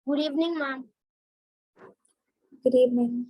Good evening, ma'am. Good evening.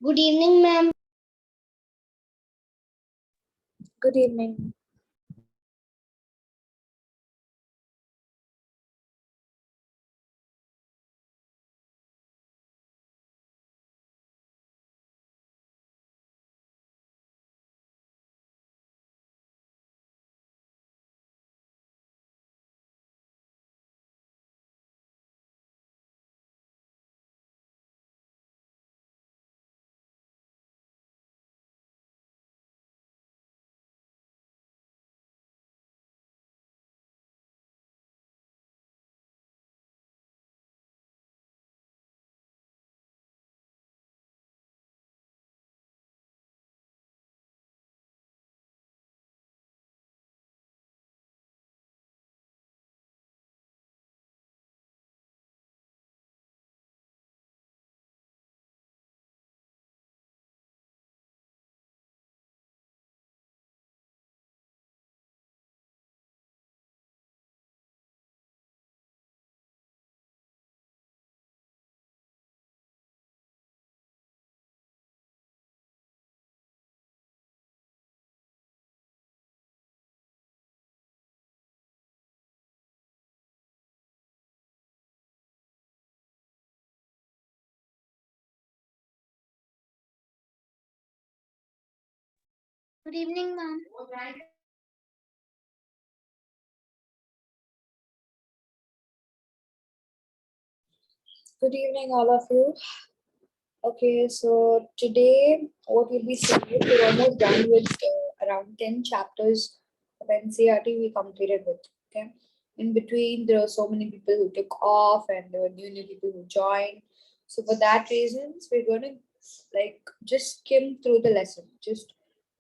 Good evening, ma'am. Good evening. Good evening, ma'am. Good evening, all of you. Okay, so today what we'll be seeing is we're almost done with around 10 chapters of NCRT we completed with. Okay, in between there are so many people who took off and there were new people who joined. So for that reasons, we're going to like just skim through the lesson, just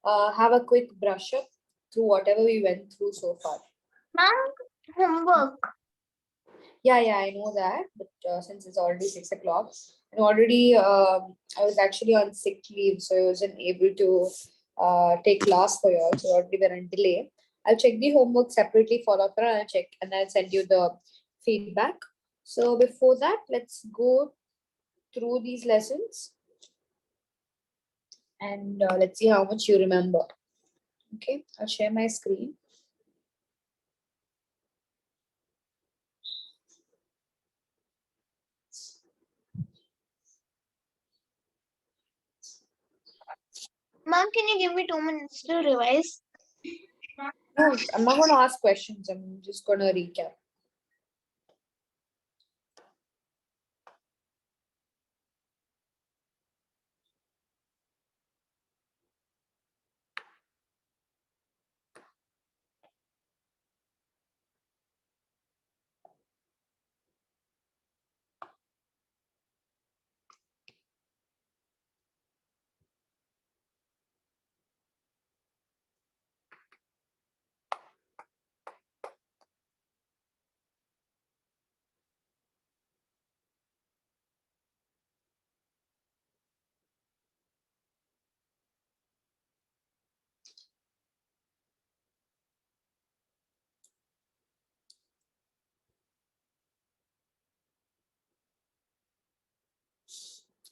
have a quick brush up through whatever we went through so far. Ma'am, homework. Yeah, I know that. But since it's already 6 o'clock, and already I was actually on sick leave, so I wasn't able to take class for you all. So already we're on delay. I'll check the homework separately, follow up, and I'll check and I'll send you the feedback. So before that, let's go through these lessons and let's see how much you remember. Okay, I'll share my screen. Ma'am, can you give me 2 minutes to revise? No, I'm not going to ask questions. I'm just going to recap.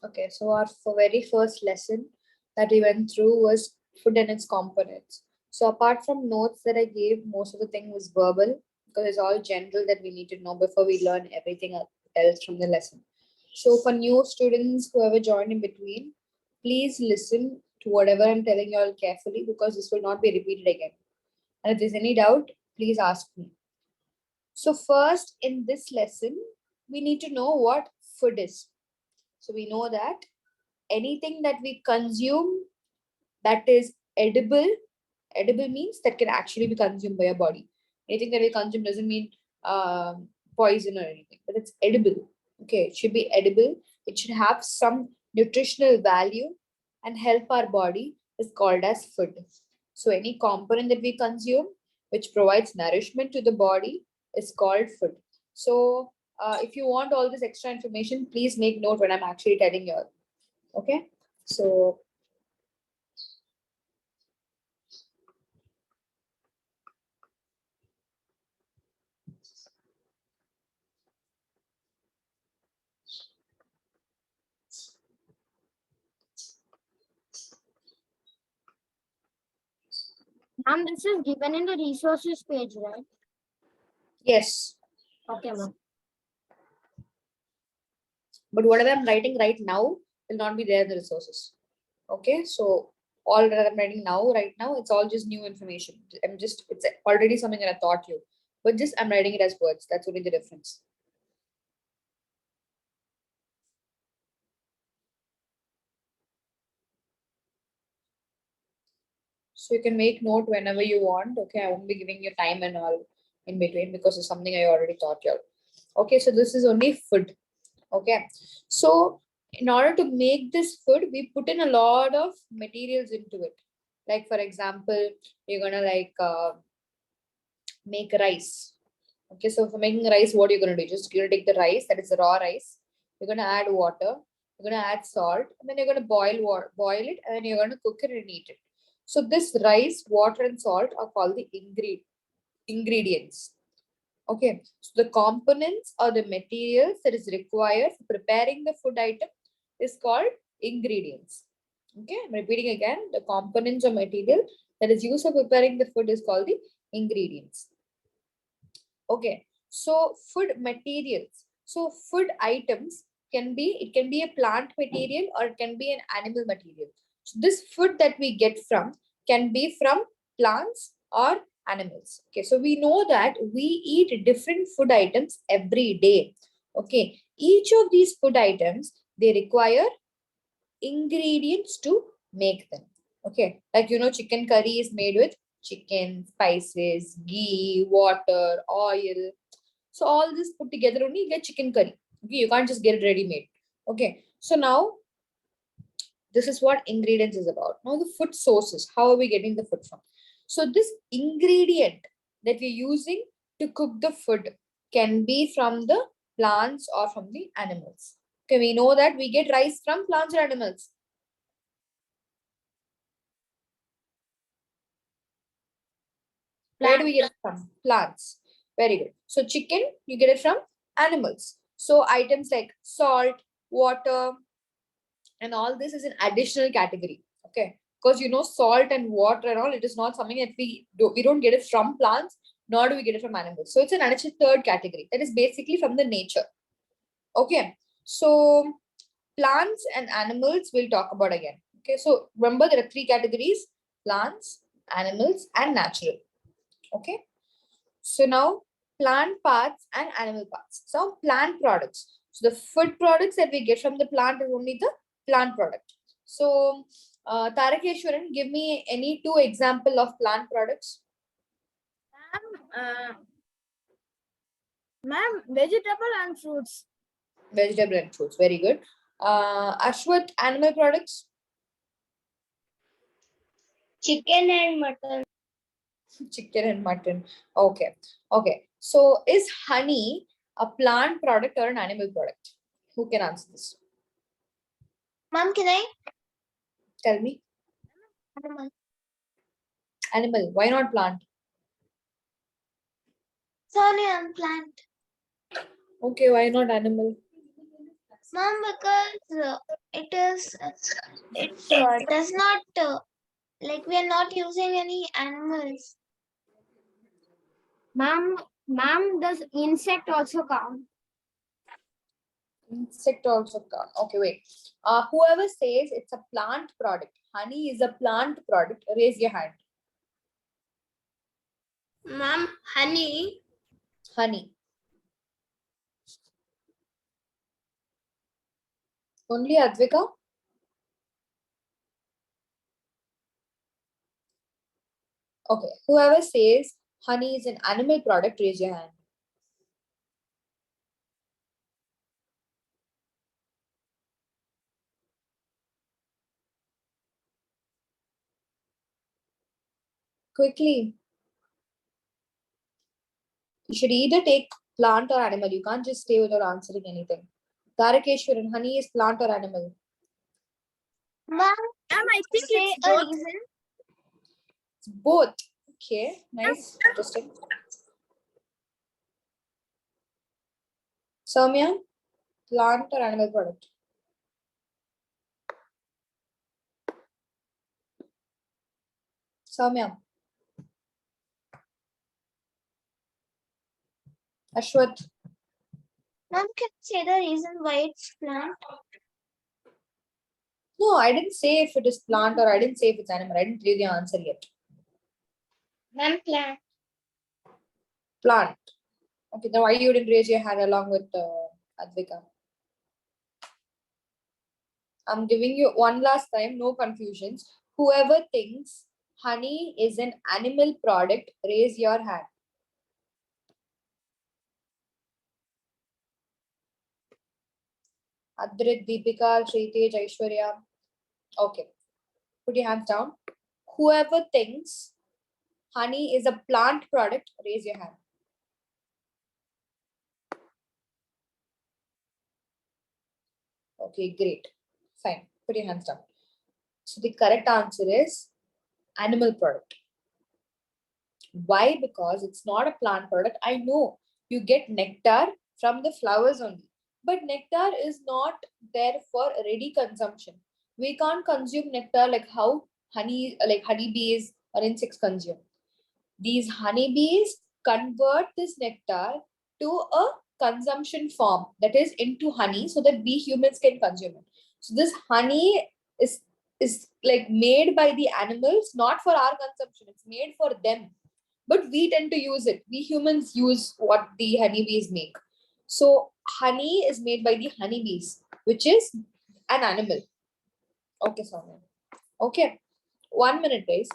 Okay, so our very first lesson that we went through was food and its components. So apart from notes that I gave, most of the thing was verbal because it's all general that we need to know before we learn everything else from the lesson. So for new students, whoever joined in between, please listen to whatever I'm telling you all carefully because this will not be repeated again. And if there's any doubt, please ask me. So first in this lesson, we need to know what food is. So we know that anything that we consume that is edible, edible means that can actually be consumed by your body. Anything that we consume doesn't mean poison or anything, but it's edible. Okay, it should be edible. It should have some nutritional value and help our body is called as food. So any component that we consume which provides nourishment to the body is called food. So if you want all this extra information, please make note when I'm actually telling you all. Okay, so Ma'am, this is given in the resources page, right? yes, Okay, ma'am. but whatever I'm writing right now will not be there in the resources. Okay, so all that I'm writing now, right now, it's all just new information. It's already something that I taught you, but just I'm writing it as words. That's only the difference. So you can make note whenever you want. Okay, I won't be giving you time and all in between because it's something I already taught you. Okay, so this is only food. Okay, so in order to make this food, we put in a lot of materials into it. Like for example, you're gonna make rice. Okay, so for making rice, what you're gonna do? Just you're gonna take the rice, that is the raw rice. You're gonna add water. You're gonna add salt, and then you're gonna boil it, and then you're gonna cook it and eat it. So this rice, water, and salt are called the ingredients. Okay, so the components or the materials that is required for preparing the food item is called ingredients. Okay, I'm repeating again. The components or material that is used for preparing the food is called the ingredients. Okay, so food materials. So food items it can be a plant material or it can be an animal material. So this food that we get from can be from plants or animals. Okay, so we know that we eat different food items every day. Okay, each of these food items, they require ingredients to make them. Okay, like chicken curry is made with chicken, spices, ghee, water, oil. So all this put together only you get chicken curry. Okay, you can't just get it ready made. Okay, so now this is what ingredients is about. Now the food sources, how are we getting the food from? So this ingredient that we're using to cook the food can be from the plants or from the animals. Okay, we know that we get rice from plants or animals. Where do we get it from? Plants. Very good. So chicken, you get it from animals. So items like salt, water, and all this is an additional category. Okay, because salt and water and all, it is not something that we don't get it from plants, nor do we get it from animals. So it's an additional third category that is basically from the nature. Okay, so plants and animals we'll talk about again. Okay, so remember there are three categories: plants, animals, and natural. Okay, so now plant parts and animal parts. So plant products. So the food products that we get from the plant is only the plant product. So Tarakeshwaran, give me any two example of plant products. Ma'am, vegetable and fruits. Vegetable and fruits. Very good. Ashwat, animal products. Chicken and mutton. Chicken and mutton. Okay. Okay. So is honey a plant product or an animal product? Who can answer this? Ma'am, can I? Tell me. Animal. Animal. Why not plant? Sorry, I'm plant. Okay, why not animal? Ma'am, because it does not like we are not using any animals. Ma'am, does insect also count? Insect also count. Okay, wait. Whoever says it's a plant product, honey is a plant product, raise your hand. Ma'am, honey. Honey. Only Advika? Okay. Whoever says honey is an animal product, raise your hand. Quickly. You should either take plant or animal. You can't just stay without answering anything. Tarakeshwaran, honey is plant or animal? Ma'am, I think say it's a both. Reason. It's both. Okay, nice, interesting. Soumya, plant or animal product? Soumya. Ashwath. Ma'am, can you say the reason why it's plant? No, I didn't say if it is plant or I didn't say if it's animal. I didn't read the answer yet. Ma'am, plant. Plant. Okay, then why you didn't raise your hand along with Advika? I'm giving you one last time, no confusions. Whoever thinks honey is an animal product, raise your hand. Adrit, Deepika, Shritesh, Aishwarya. Okay, put your hands down. Whoever thinks honey is a plant product, raise your hand. Okay, great. Fine. Put your hands down. So the correct answer is animal product. Why? Because it's not a plant product. I know you get nectar from the flowers only, but nectar is not there for ready consumption. We can't consume nectar like how honeybees or insects consume. These honeybees convert this nectar to a consumption form, that is into honey, so that we humans can consume it. So this honey is like made by the animals, not for our consumption. It's made for them, but we tend to use it. We humans use what the honeybees make. So honey is made by the honeybees, which is an animal. Okay, Sonia. Okay, 1 minute, guys.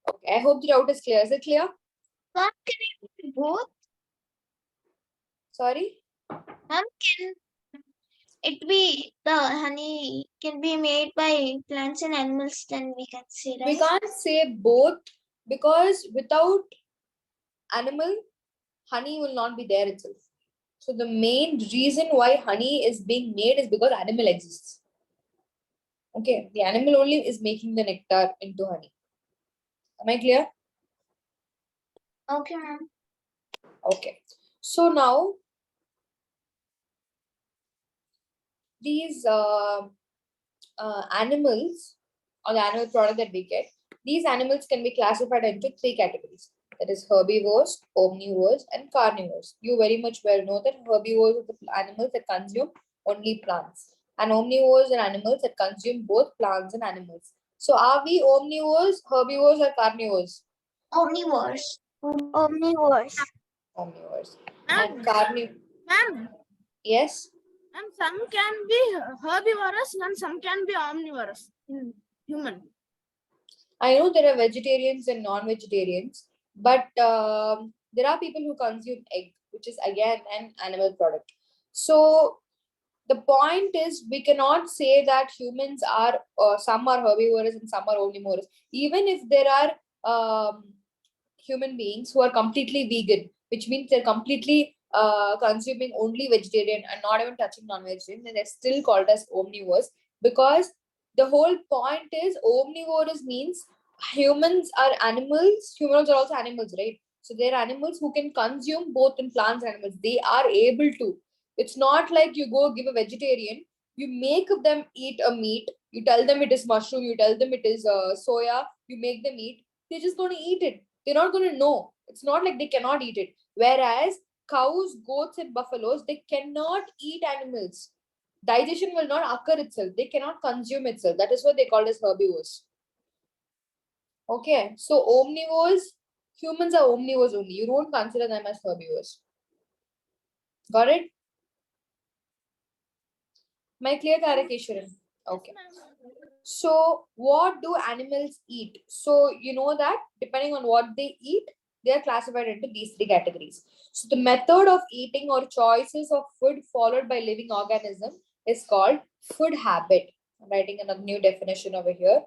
Okay, I hope the doubt is clear. Is it clear? Ma'am, can it be both? Sorry? Ma'am, can it be the honey can be made by plants and animals, then we can say, right? We can't say both, because without animal, honey will not be there itself. So the main reason why honey is being made is because animal exists. Okay, the animal only is making the nectar into honey. Am I clear? Okay, ma'am. Okay. So now these animals, or the animal product that we get, these animals can be classified into 3 categories. That is herbivores, omnivores, and carnivores. You very much well know that herbivores are the animals that consume only plants, and omnivores are animals that consume both plants and animals. So are we omnivores, herbivores, or carnivores? Omnivores. Omnivores. Omnivores. And carnivores. Ma'am, Yes. and some can be herbivorous and some can be omnivorous in human. I know there are vegetarians and non-vegetarians, but there are people who consume egg, which is again an animal product. So the point is, we cannot say that humans are, some are herbivorous and some are omnivorous. Even if there are human beings who are completely vegan, which means they're completely consuming only vegetarian and not even touching non-vegetarian, then they're still called as omnivores, because the whole point is omnivores means humans are animals, humans are also animals, right? So they're animals who can consume both in plants and animals. They are able to. It's not like you go give a vegetarian, you make them eat a meat, you tell them it is mushroom, you tell them it is soya, you make them eat. They're just going to eat it. They're not going to know. It's not like they cannot eat it. Whereas cows, goats, and buffaloes, they cannot eat animals. Digestion will not occur itself. They cannot consume itself. That is what they call as herbivores. Okay, so omnivores, humans are omnivores only. You don't consider them as herbivores. Got it? My clear clarification. Okay. So what do animals eat? So you know that depending on what they eat, they are classified into these three categories. So the method of eating or choices of food followed by living organism is called food habit. I'm writing another new definition over here.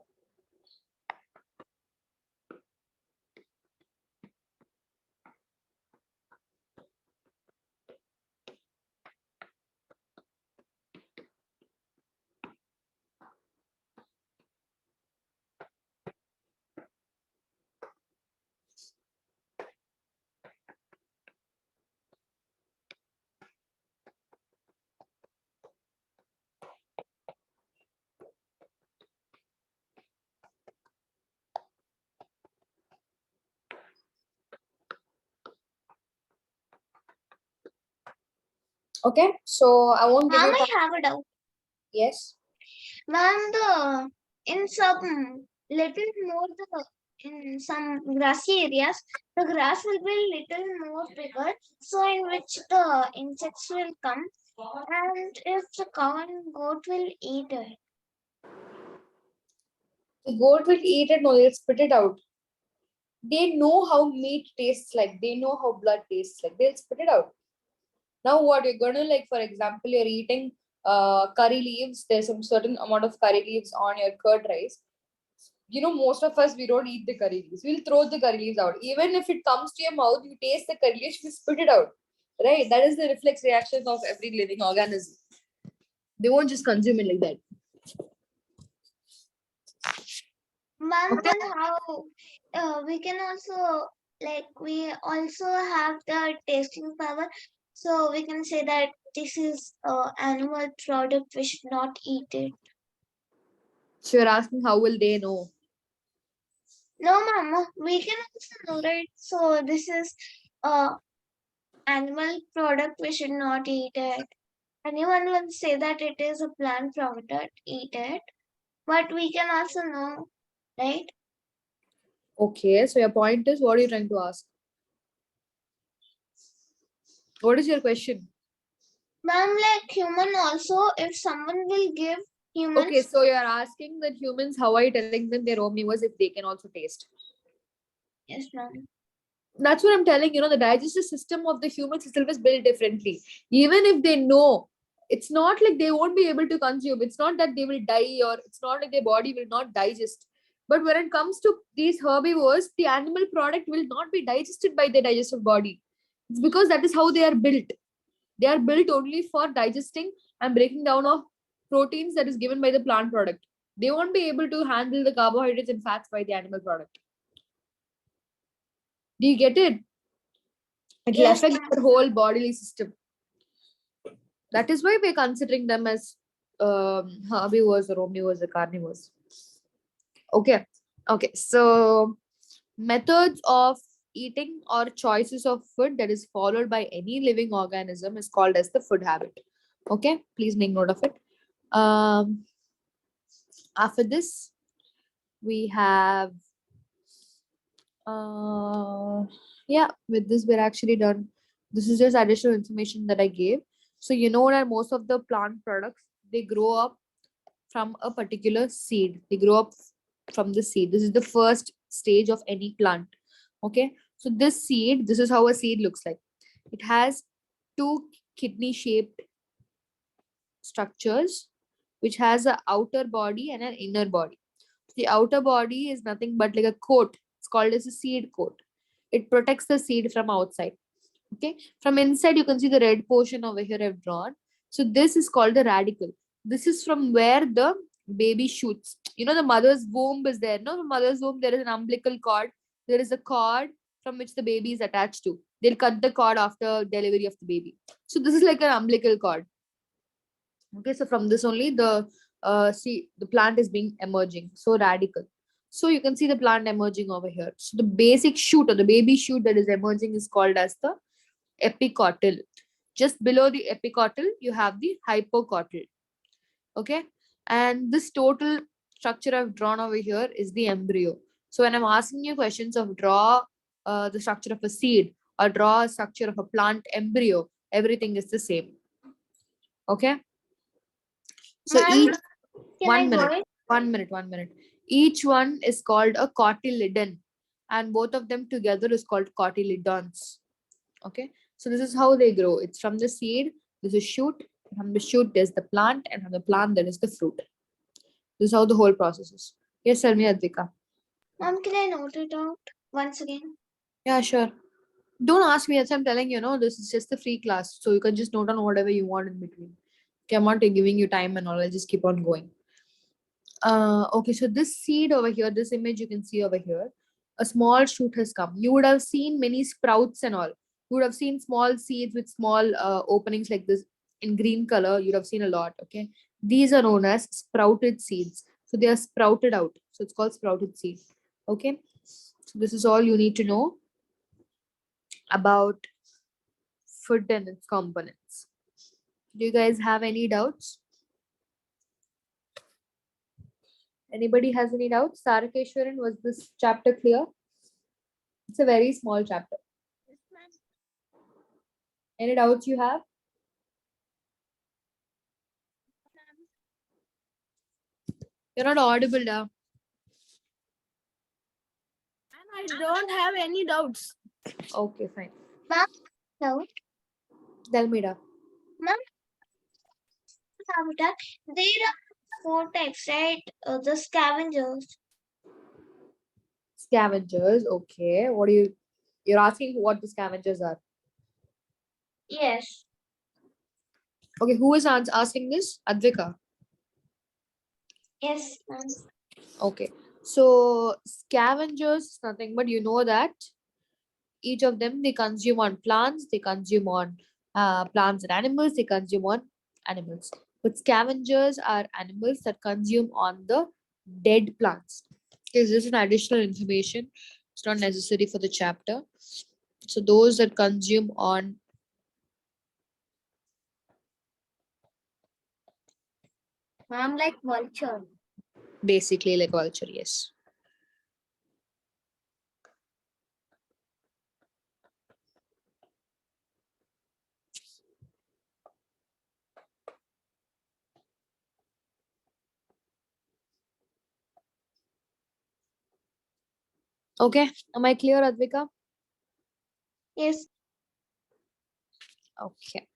Okay, so I won't give Ma'am, you I time. have a doubt. Yes. Ma'am, in some little more in some grassy areas, the grass will be little more bigger, so in which the insects will come, and if the cow and goat will eat it. The goat will eat it, no, they'll spit it out. They know how meat tastes like, they know how blood tastes like, they'll spit it out. Now what you're gonna, like, for example, you're eating curry leaves, there's some certain amount of curry leaves on your curd rice. You know, most of us, we don't eat the curry leaves, we'll throw the curry leaves out. Even if it comes to your mouth, you taste the curry leaves, you spit it out, right? That is the reflex reaction of every living organism. They won't just consume it like that. Ma'am, then how we can also, like, we also have the tasting power, so we can say that this is animal product, we should not eat it. So you're asking how will they know? No, ma'am, we can also know, right? So this is animal product, we should not eat it. Anyone will say that it is a plant product, eat it. But we can also know, right? Okay, so your point is, what are you trying to ask? What is your question? Ma'am, like human also, if someone will give humans. Okay, so you're asking that humans, how are you telling them they're omnivores if they can also taste? Yes, ma'am. That's what I'm telling you. Know, the digestive system of the humans itself is built differently. Even if they know, it's not like they won't be able to consume. It's not that they will die, or it's not like their body will not digest. But when it comes to these herbivores, the animal product will not be digested by their digestive body. It's because that is how they are built. They are built only for digesting and breaking down of proteins that is given by the plant product. They won't be able to handle the carbohydrates and fats by the animal product. Do you get it? It will Yes, affect ma'am. their whole bodily system. That is why we're considering them as herbivores or omnivores or carnivores. Okay. Okay. So methods of eating or choices of food that is followed by any living organism is called as the food habit. Okay. Please make note of it. After this, we have yeah, with this we're actually done. This is just additional information that I gave. So you know that most of the plant products, they grow up from a particular seed. They grow up from the seed. This is the first stage of any plant. Okay, so this seed, this is how a seed looks like. It has two kidney shaped structures, which has an outer body and an inner body. The outer body is nothing but like a coat. It's called as a seed coat. It protects the seed from outside. Okay, from inside you can see the red portion over here I've drawn. So this is called the radicle. This is from where the baby shoots. You know, the mother's womb is there. No, the mother's womb, there is an umbilical cord. There is a cord from which the baby is attached to. They'll cut the cord after delivery of the baby. So this is like an umbilical cord. Okay, so from this only the plant is being emerging. So radical. So you can see the plant emerging over here. So the basic shoot or the baby shoot that is emerging is called as the epicotyl. Just below the epicotyl, you have the hypocotyl. Okay, and this total structure I've drawn over here is the embryo. So when I'm asking you questions of draw the structure of a seed or draw a structure of a plant embryo, everything is the same. Okay, so Ma'am, each can I one go minute, ahead? 1 minute, 1 minute. Each one is called a cotyledon, and both of them together is called cotyledons. Okay, so this is how they grow. It's from the seed, this is shoot, from the shoot there's the plant, and from the plant there is the fruit. This is how the whole process is. Yes, tell me, Advika. Ma'am, can I note it out once again? Yeah, sure. Don't ask me, as I'm telling you, no, this is just a free class. So you can just note on whatever you want in between. Okay, I'm not giving you time and all, I'll just keep on going. Okay, so this seed over here, this image you can see over here, a small shoot has come. You would have seen many sprouts and all. You would have seen small seeds with small openings like this in green color. You'd have seen a lot. Okay, these are known as sprouted seeds. So they are sprouted out. So it's called sprouted seed. Okay, so this is all you need to know about food and its components. Do you guys have any doubts? Anybody has any doubts? Sarakeshwaran, was this chapter clear? It's a very small chapter. Yes, ma'am. Any doubts you have? You're not audible now. And I don't have any doubts. Okay, fine. Ma'am, no. Tell me now. Ma'am, habitat. There are four types, right? The scavengers. Scavengers. Okay. What do you're asking what the scavengers are? Yes. Okay, who is asking this? Advika. Yes, ma'am. Okay. So scavengers is nothing but you know that each of them they consume on plants, they consume on plants and animals, they consume on animals. But scavengers are animals that consume on the dead plants. Is this an additional information? It's not necessary for the chapter. So those that consume on Ma'am, like vulture. basically like vulture, yes. Okay, am I clear, Advika? Yes. Okay.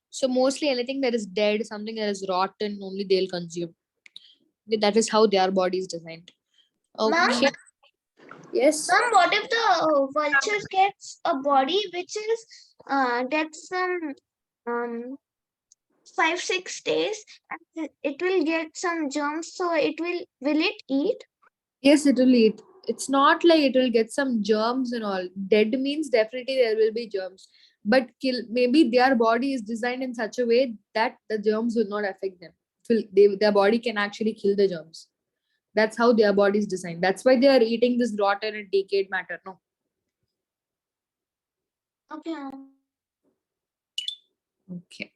So mostly anything that is dead, something that is rotten, only they'll consume. Okay, that is how their body is designed. Ma'am, Okay. Yes. ma'am, what if the vulture gets a body which is gets some 5-6 days and it will get some germs, so will it eat? Yes, it will eat. It's not like it will get some germs and all. Dead means definitely there will be germs. But kill maybe their body is designed in such a way that the germs will not affect them. Their body can actually kill the germs. That's how their body is designed. That's why they are eating this rotten and decayed matter. No. Okay, ma'am. Okay.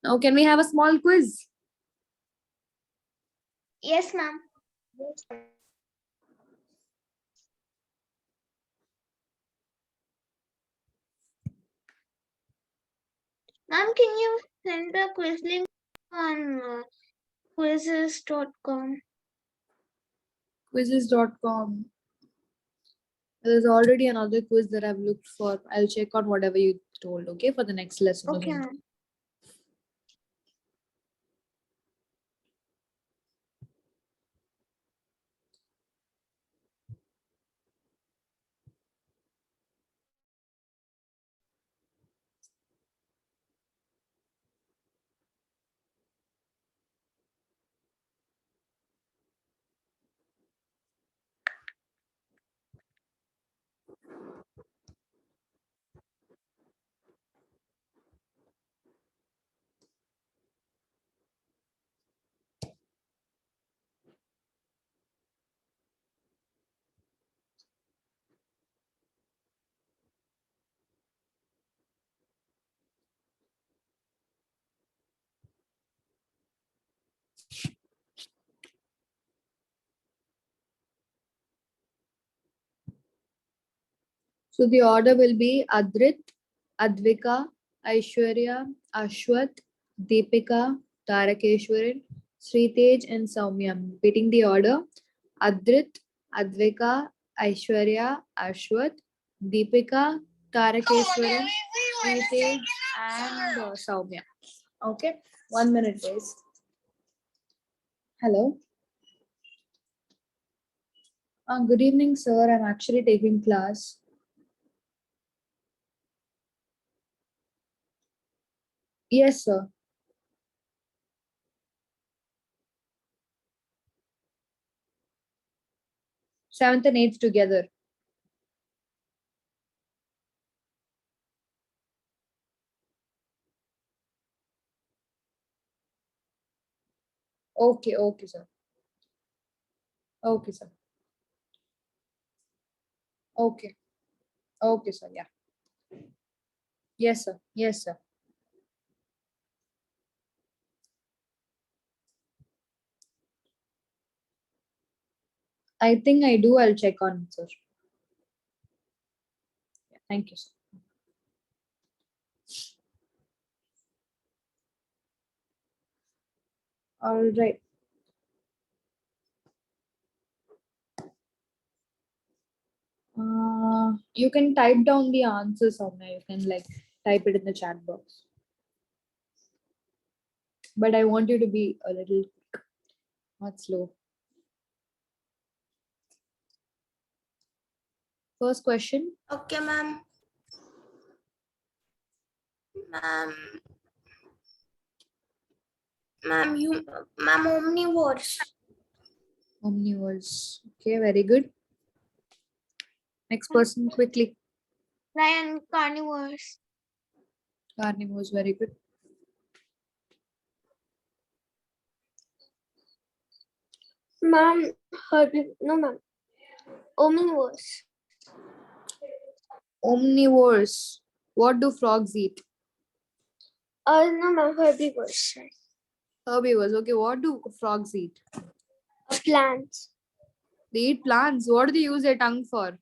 Now can we have a small quiz? Yes, ma'am. Ma'am, can you send the quiz link on quizzes.com? Quizzes.com. There's already another quiz that I've looked for. I'll check on whatever you told, okay, for the next lesson or Okay, something. ma'am. So the order will be Adrit, Advika, Aishwarya, Ashwath, Deepika, Tarakeshwaran, Sritej, and Soumya. I'm repeating the order: Adrit, Advika, Aishwarya, Ashwath, Deepika, Tarakeshwaran, Sritej, and Soumya. Okay, 1 minute, guys. Hello. Good evening, sir. I'm actually taking class. Yes, sir. 7th and 8th together. Okay, okay, sir. Okay, sir. Okay. Okay, sir. Yeah. Yes, sir. Yes, sir. I think I do. I'll check on it, sir. Yeah, thank you, sir. All right. You can type down the answers somewhere. You can like type it in the chat box. But I want you to be a little quick, not slow. First question. Okay, ma'am. Ma'am. Ma'am, omnivores. Omnivores. Okay, very good. Next person, quickly. Lion carnivores. Carnivores, very good. Ma'am, no, ma'am. Omnivores. Omnivores. What do frogs eat? No, ma'am, herbivores. Herbivores. Okay, what do frogs eat? Plants. They eat plants. What do they use their tongue for?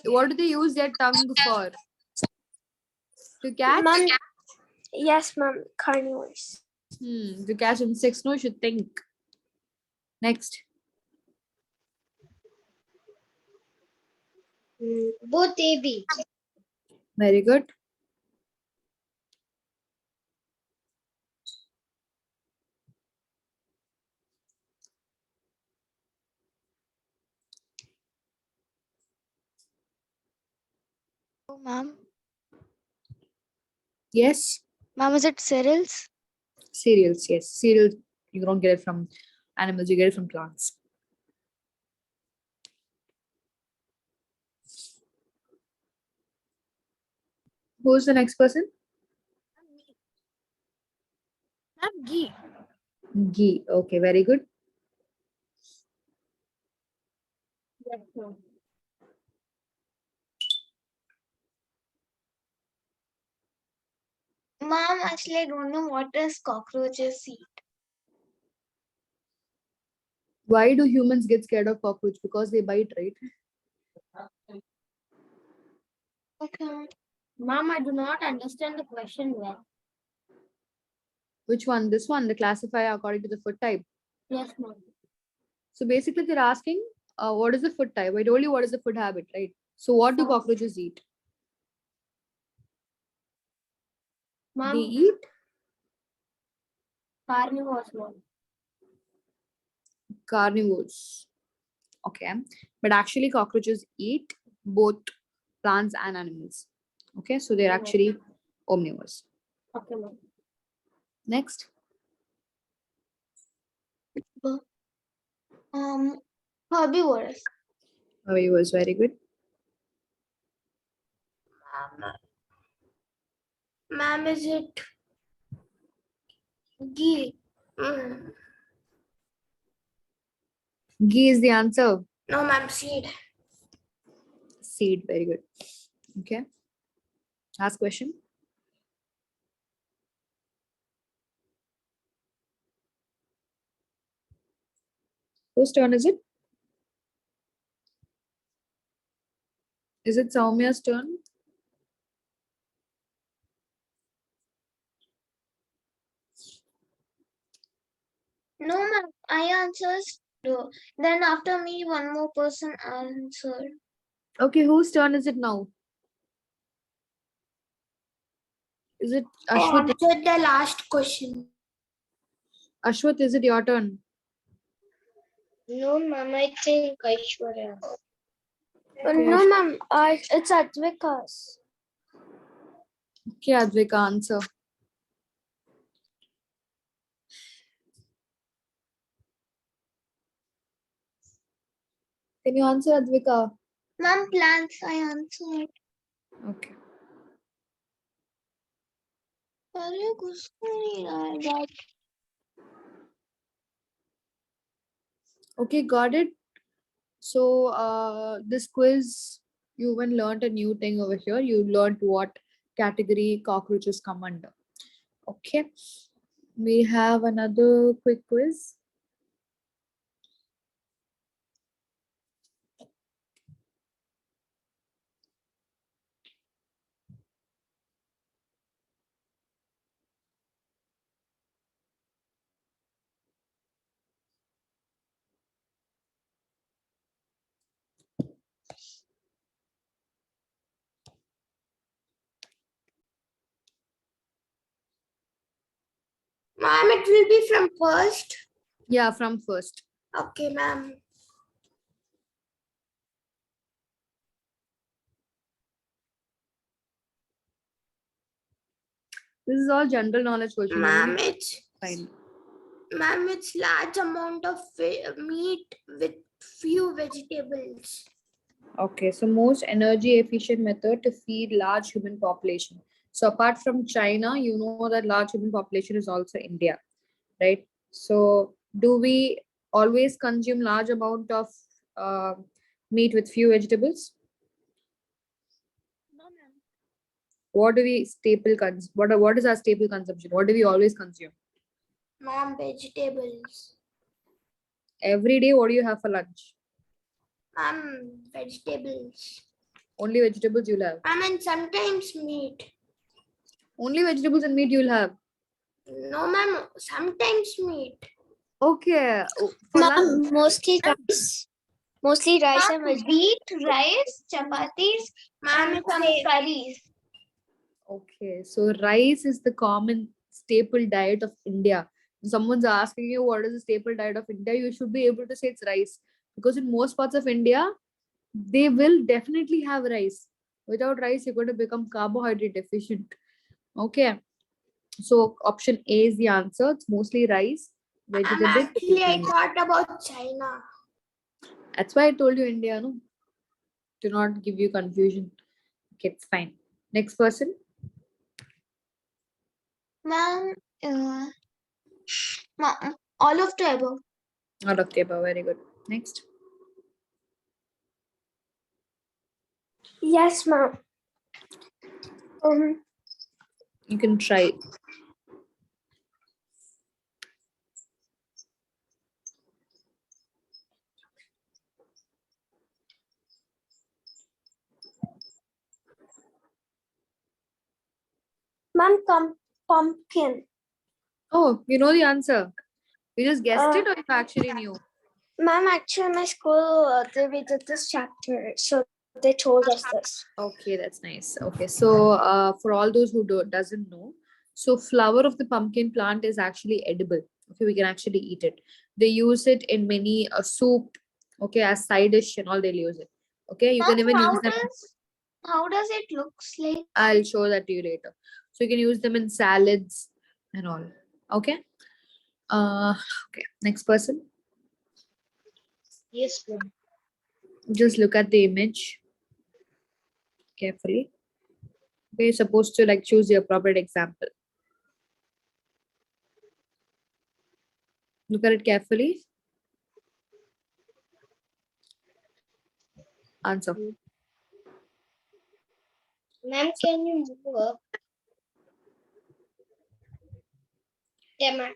What do they use their tongue for? To catch? Ma'am, yes, ma'am, carnivores. To catch insects, no, you should think. Next. Both AB. Very good. Oh, ma'am. Yes. Ma'am, is it cereals? Cereals, yes. Cereals, you don't get it from animals, you get it from plants. Who's the next person? Ma'am, ghee. Ghee. Okay, very good. Yes, ma'am. Ma'am, actually, I don't know what is cockroaches eat. Why do humans get scared of cockroach? Because they bite, right? Okay. Ma'am, I do not understand the question well. Which one? This one, the classifier according to the food type. Yes, ma'am. So basically, they're asking, what is the food type? I told you what is the food habit, right? So what do cockroaches eat? They Ma'am, eat carnivores, ma'am. carnivores. Okay, but actually, cockroaches eat both plants and animals. Okay, so they're actually omnivores. Okay, ma'am. Next. Herbivores. Omnivores, very good. Ma'am, is it ghee? Ghee is the answer. No, ma'am, seed. Seed, very good. Okay. Last question. Whose turn is it? Is it Soumya's turn? No, ma'am. I answers two. Then after me, one more person answered. Okay, whose turn is it now? Is it I Ashwath? answered the last question. Ashwath, is it your turn? No, ma'am. I think Aishwarya. No, ma'am. It's Advika's. Okay, Advika, answer. Can you answer, Advika? Ma'am, plants. I answered. Okay. अरे कुछ नहीं रहा है बात. Okay, got it. So, this quiz, you even learned a new thing over here. You learned what category cockroaches come under. Okay. We have another quick quiz. Ma'am, it will be from first. Yeah, from first. Okay, ma'am. This is all general knowledge question. Ma'am, it's Fine. Ma'am, it's large amount of meat with few vegetables. Okay, so most energy efficient method to feed large human population. So apart from China, you know that large human population is also India, right? So do we always consume large amount of uh, meat with few vegetables? No, ma'am. What do we staple what is our staple consumption? What do we always consume? Ma'am, vegetables. Every day, what do you have for lunch? Ma'am, vegetables. Only vegetables you'll have. Ma'am, and sometimes meat. Only vegetables and meat you'll have. No, ma'am, sometimes meat. Okay. For lunch. Ma'am, mostly rice. Mostly rice and Ma'am, wheat, rice, chapatis, Ma'am, and some curries. Okay, so rice is the common staple diet of India. If someone's asking you what is the staple diet of India, you should be able to say it's rice. Because in most parts of India, they will definitely have rice. Without rice, you're going to become carbohydrate deficient. Okay, so option A is the answer. It's mostly rice, vegetables. actually, I thought about China. That's why I told you India, no? To not give you confusion. Okay, it's fine. Next person. Ma'am, all of the above. Out of table. Very good. Next. Yes, ma'am. You can try. Ma'am, pumpkin. Oh, you know the answer. You just guessed it, or you actually knew? Ma'am, actually, my school, we did this chapter, so they told us this. Okay, that's nice. Okay, so for all those who doesn't know, so flower of the pumpkin plant is actually edible. Okay, we can actually eat it. They use it in many soup. Okay, as side dish and all they'll use it. Okay, you can even use them. How does it looks like? I'll show that to you later. So you can use them in salads and all. Okay. Okay. Next person. Yes, ma'am. Just look at the image carefully. Okay, you're supposed to like choose the appropriate example. Look at it carefully. Answer. Ma'am, can you move up? Tomato.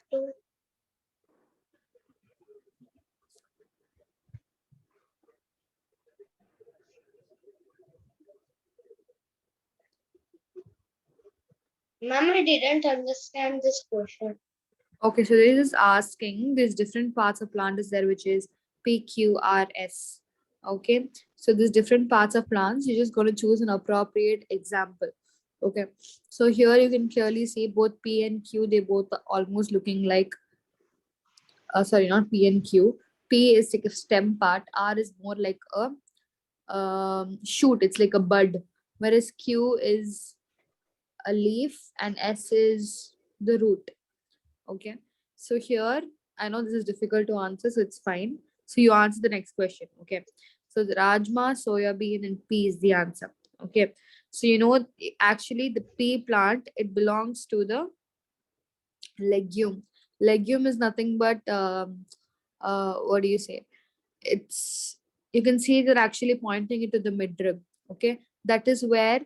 Ma'am, I didn't understand this question. Okay, so this is asking these different parts of plant is there, which is P, Q, R, S. Okay, so these different parts of plants, you're just going to choose an appropriate example. Okay, so here you can clearly see both P and Q, they both are almost looking like, sorry, not P and Q. P is like a stem part, R is more like a shoot, it's like a bud, whereas Q is a leaf and S is the root. Okay. So here, I know this is difficult to answer, so it's fine. So you answer the next question. Okay. So the Rajma, soya bean, and pea is the answer. Okay. So you know, actually the pea plant, it belongs to the legume. Legume is nothing but what do you say? It's, you can see they're actually pointing it to the midrib. Okay. That is where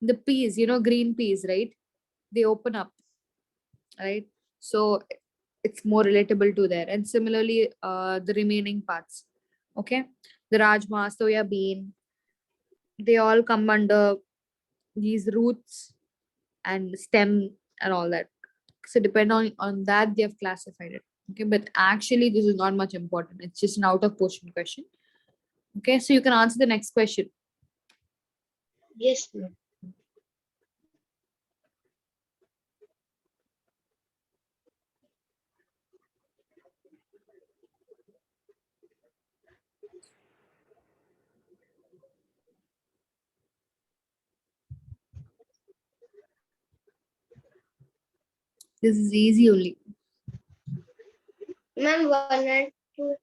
the peas, you know, green peas, right? They open up, right? So it's more relatable to there. And similarly, the remaining parts, okay, the rajma, soya bean, they all come under these roots and stem and all that. So depend on that they have classified it. Okay, but actually this is not much important. It's just an out of portion question. Okay, so you can answer the next question. Yes, ma'am. This is easy only. Ma'am, 1 and 2.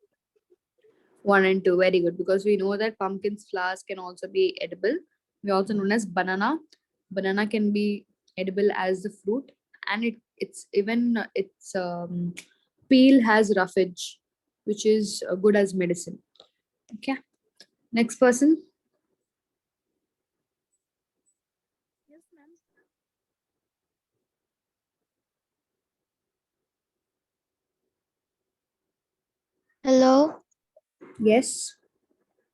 1 and 2, very good, because we know that pumpkins flowers can also be edible. We also known as banana. Banana can be edible as the fruit, and it's even its peel has roughage, which is good as medicine. Okay, next person. Yes, ma'am. Hello. Yes.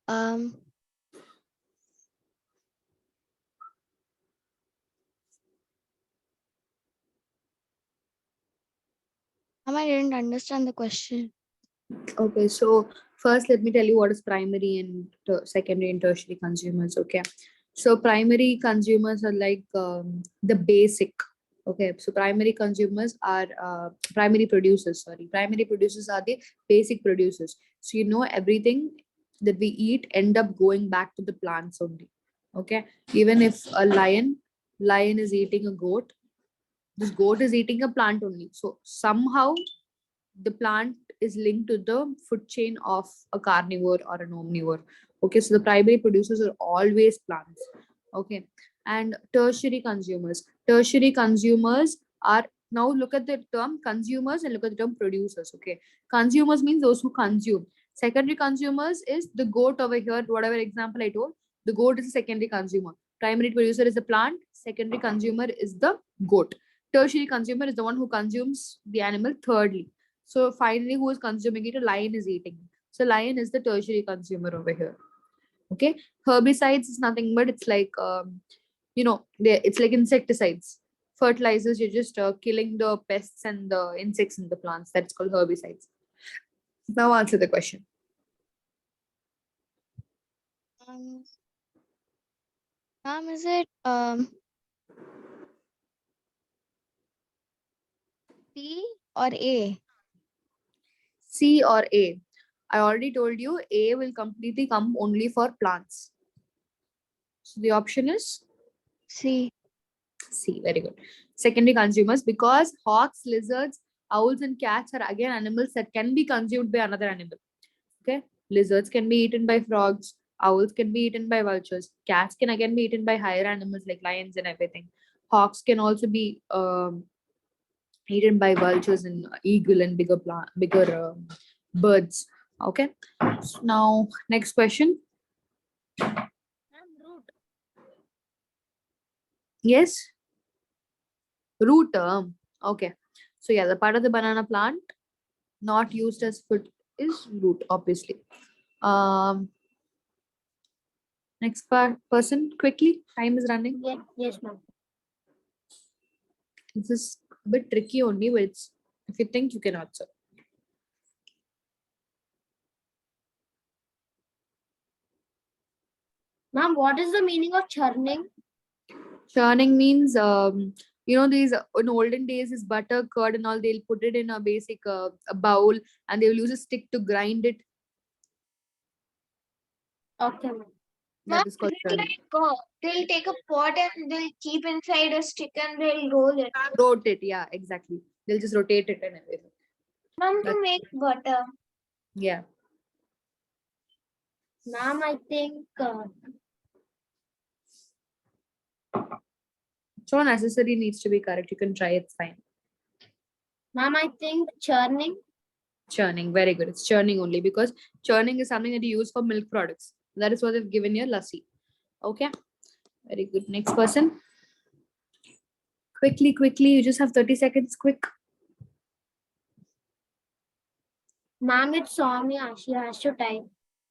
Um. I didn't understand the question. Okay, so first let me tell you what is primary and secondary and tertiary consumers. Okay, so primary consumers are like the basic. Okay, so primary consumers are primary producers. Sorry, primary producers are the basic producers. So you know everything that we eat end up going back to the plants only. Okay, even if a lion is eating a goat, this goat is eating a plant only. So somehow the plant is linked to the food chain of a carnivore or an omnivore. Okay, so the primary producers are always plants. Okay, and tertiary consumers. Tertiary consumers are, now look at the term consumers and look at the term producers. Okay, consumers means those who consume. Secondary consumers is the goat over here, whatever example I told. The goat is a secondary consumer. Primary producer is the plant. Secondary consumer is the goat. Tertiary consumer is the one who consumes the animal thirdly. So finally, who is consuming it? A lion is eating. So lion is the tertiary consumer over here. Okay, herbicides is nothing but it's like it's like insecticides, fertilizers. You're just killing the pests and the insects in the plants. That's called herbicides. Now answer the question. Um. Ma'am, is it P or A? C or A? I already told you A will completely come only for plants. So the option is C. C. Very good. Secondary consumers, because hawks, lizards, owls, and cats are again animals that can be consumed by another animal. Okay, lizards can be eaten by frogs. Owls can be eaten by vultures. Cats can again be eaten by higher animals like lions and everything. Hawks can also be eaten by vultures and eagle and bigger birds. Okay. So now next question. Ma'am, root. Yes, root. Okay. So yeah, the part of the banana plant not used as food is root, obviously. Um, next person quickly. Time is running. Yes, yes, ma'am. This is a bit tricky only, but if you think, you can answer. Ma'am, what is the meaning of churning? Churning means, these in olden days is butter, curd, and all. They'll put it in a basic a bowl, and they will use a stick to grind it. Okay, ma'am. Ma'am, That is called is it churning. like they'll take a pot and they'll keep inside a stick and they'll roll it. Rotate, yeah, exactly. They'll just rotate it and everything. Ma'am, to That's, make butter. yeah. Ma'am, I think It's not necessary needs to be correct. You can try. It's fine. ma'am, I think churning. Churning, very good. It's churning only because churning is something that you use for milk products. That is what they've given you, lassi. Okay, very good. Next person. Quickly, quickly. You just have 30 seconds. Quick. Ma'am, it's Soumya. She has to type.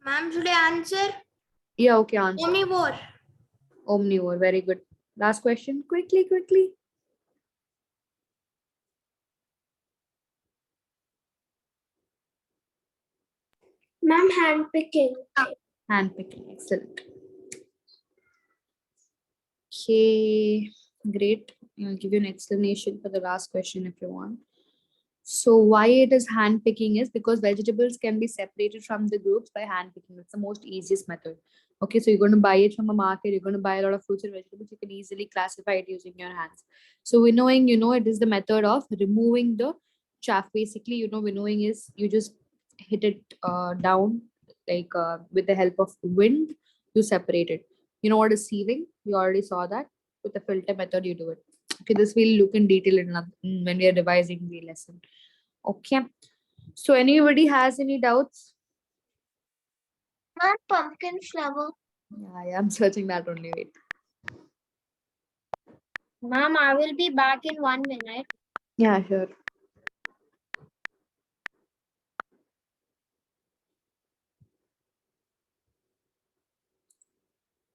Ma'am, should I answer? Yeah, okay. Answer. Omnivore. Omnivore. Very good. Last question. Quickly, quickly. Ma'am, hand picking. Hand picking. Excellent. Okay, great. I'll give you an explanation for the last question if you want. So why it is hand picking is because vegetables can be separated from the groups by hand picking. It's the most easiest method. Okay, so you're going to buy it from a market, you're going to buy a lot of fruits and vegetables, you can easily classify it using your hands. So winnowing, it is the method of removing the chaff. Basically, winnowing is you just hit it down like with the help of wind, you separate it. You know what is sieving? You already saw that. With the filter method, you do it. Okay, this we'll look in detail when we are revising the lesson. Okay. So anybody has any doubts? Ma'am, pumpkin flower. Yeah, I'm searching that only. Wait. Ma'am, I will be back in 1 minute. Yeah, sure.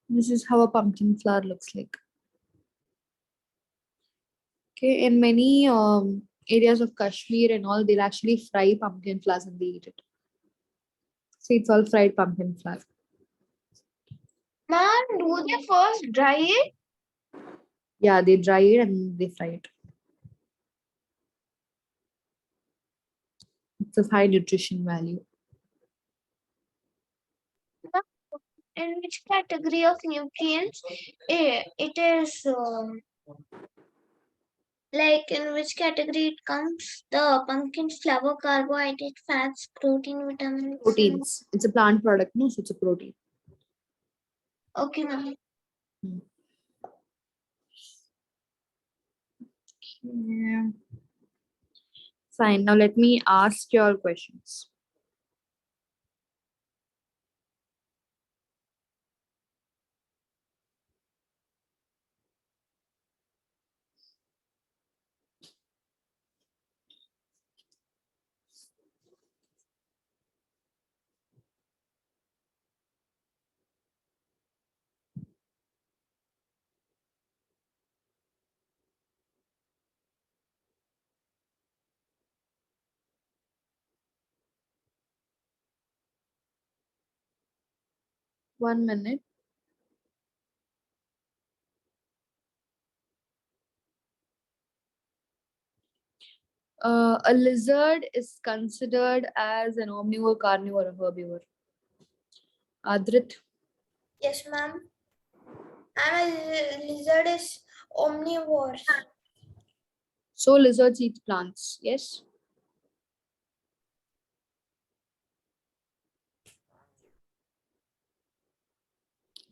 This is how a pumpkin flower looks like. Okay, in many areas of Kashmir and all, they'll actually fry pumpkin flowers and they eat it. See, it's all fried pumpkin flower. Ma'am, do they first dry it? Yeah, they dry it and they fry it. It's of high nutrition value. Ma'am, in which category of nutrients it is like in which category it comes? The pumpkin flower, carbohydrate, fats, protein, vitamins. Proteins. It's a plant product, no? So it's a protein. Okay, ma'am. Yeah. Fine. Now let me ask your questions. One minute. A lizard is considered as an omnivore, carnivore, or herbivore. Adrit, Yes, ma'am. And a lizard is omnivore. so lizards eat plants, yes?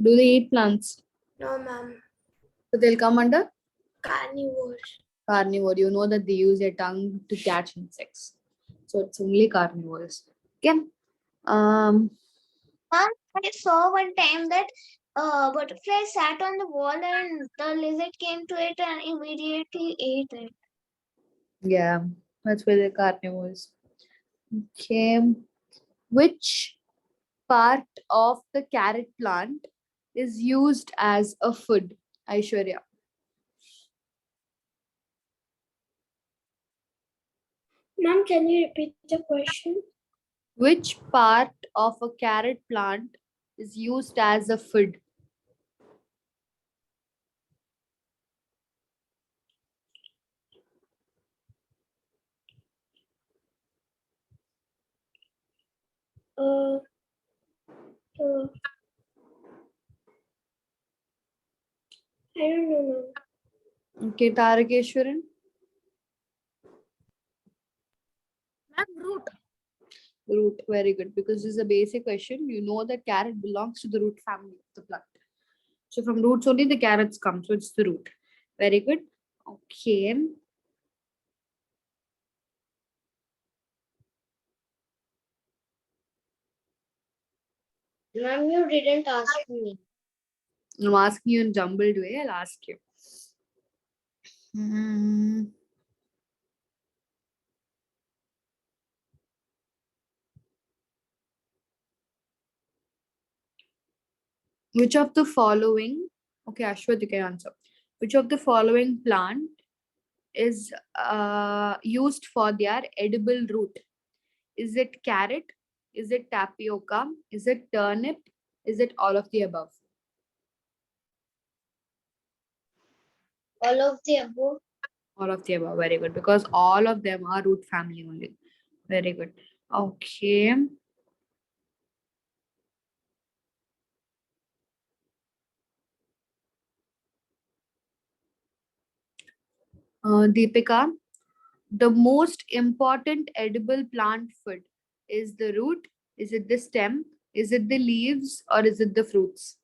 Do they eat plants? No, ma'am. So they'll come under Carnivore. carnivore. You know that they use their tongue to catch insects. So it's only carnivores. Okay. Ma'am, I saw one time that butterfly sat on the wall and the lizard came to it and immediately ate it. Yeah, that's where they're carnivores. Okay. Which part of the carrot plant is used as a food? Aishwarya. Ma'am, can you repeat the question? Which part of a carrot plant is used as a food? Uh, uh, I don't know, ma'am. Okay, Tarakeshwaran. Ma'am, root. Root, very good. Because this is a basic question. You know that carrot belongs to the root family of the plant. So from roots only the carrots come. So it's the root. Very good. Okay. Ma'am, you didn't ask me. I'm asking you in jumbled way. I'll ask you. Which of the following, okay, Ashwath, you can answer. Which of the following plant is used for their edible root? Is it carrot? Is it tapioca? Is it turnip? Is it all of the above? All of the above. All of the above. Very good. Because all of them are root family only. Very good. Okay. Deepika, the most important edible plant food is the root, is it the stem, is it the leaves, or is it the fruits?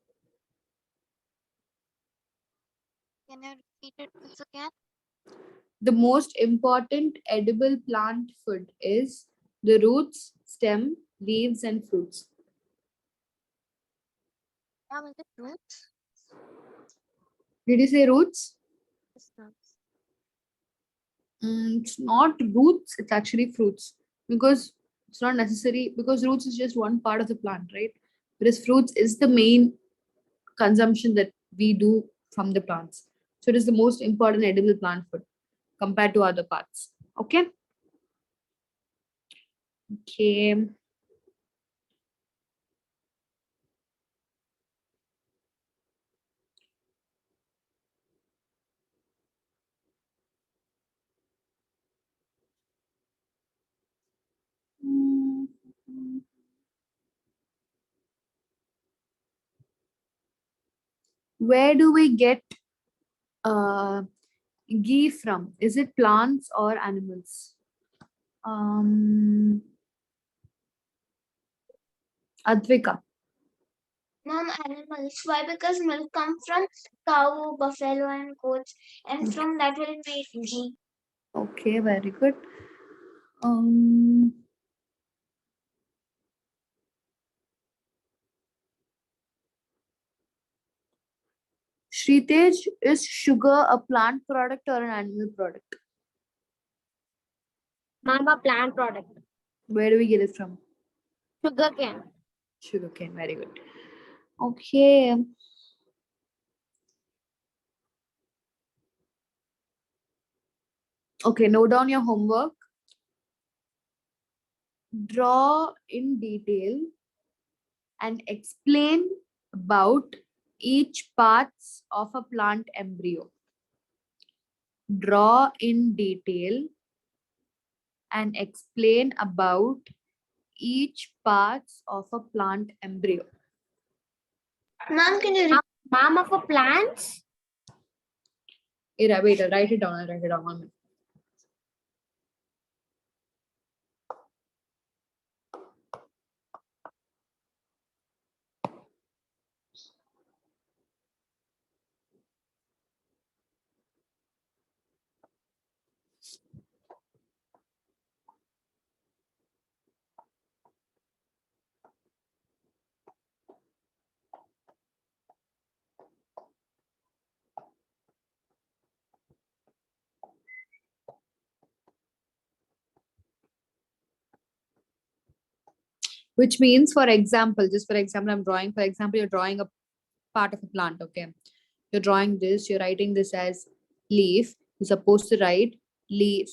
Can you repeat it once again? The most important edible plant food is the roots, stem, leaves, and fruits. Ma'am, is it roots? Did you say roots? Yes, ma'am. It's not roots, it's actually fruits. Because it's not necessary, because roots is just one part of the plant, right? Whereas fruits is the main consumption that we do from the plants. So it is the most important edible plant food compared to other parts. Okay. Okay. Mm. Where do we get uh, ghee from? Is it plants or animals? Advika. Mom, animals. Why? Because milk comes from cow, buffalo, and goats, and from that will make ghee. Okay, very good. Um, Sritej, is sugar a plant product or an animal product? Ma'am, a plant product. Where do we get it from? Sugar cane. Sugarcane, very good. Okay. Okay, note down your homework. Draw in detail and explain about each parts of a plant embryo. Draw in detail and explain about each parts of a plant embryo. Mom, can you Ma'am, of a plants? Wait, I'll write it down. I'll write it down. 1 minute. Which means, for example, just for example, I'm drawing, for example, you're drawing a part of a plant, okay? You're drawing this, you're writing this as leaf. You're supposed to write leaf.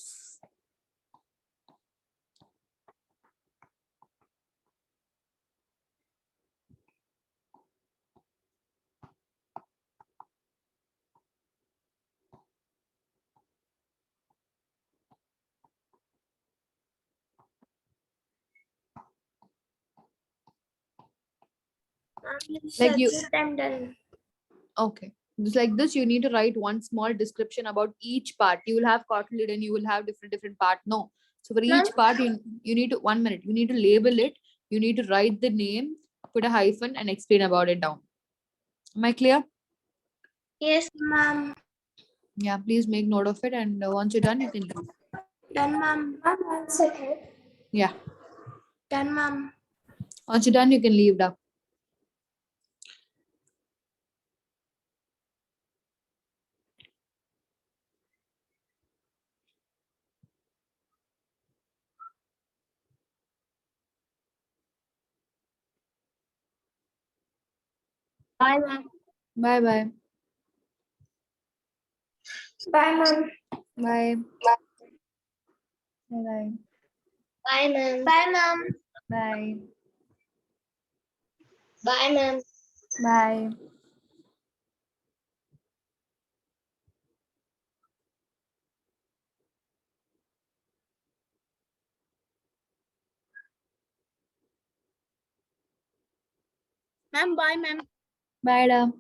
Like you- I'm done. Okay. Just like this, you need to write one small description about each part. You will have cartilage, you will have different part. No. So for each part, you need to 1 minute. You need to label it. You need to write the name, put a hyphen, and explain about it down. Am I clear? Yes, Ma'am. Yeah, please make note of it. And once you're done, you can leave. Done, ma'am. One second. Yeah. Done, ma'am. Once you're done, you can leave now. bye, ma'am. Bye bye. Bye, ma'am. Bye. Bye bye. Bye, ma'am. Bye, ma'am. Bye. Bye, ma'am. Bye. Ma'am, bye, ma'am. Bye.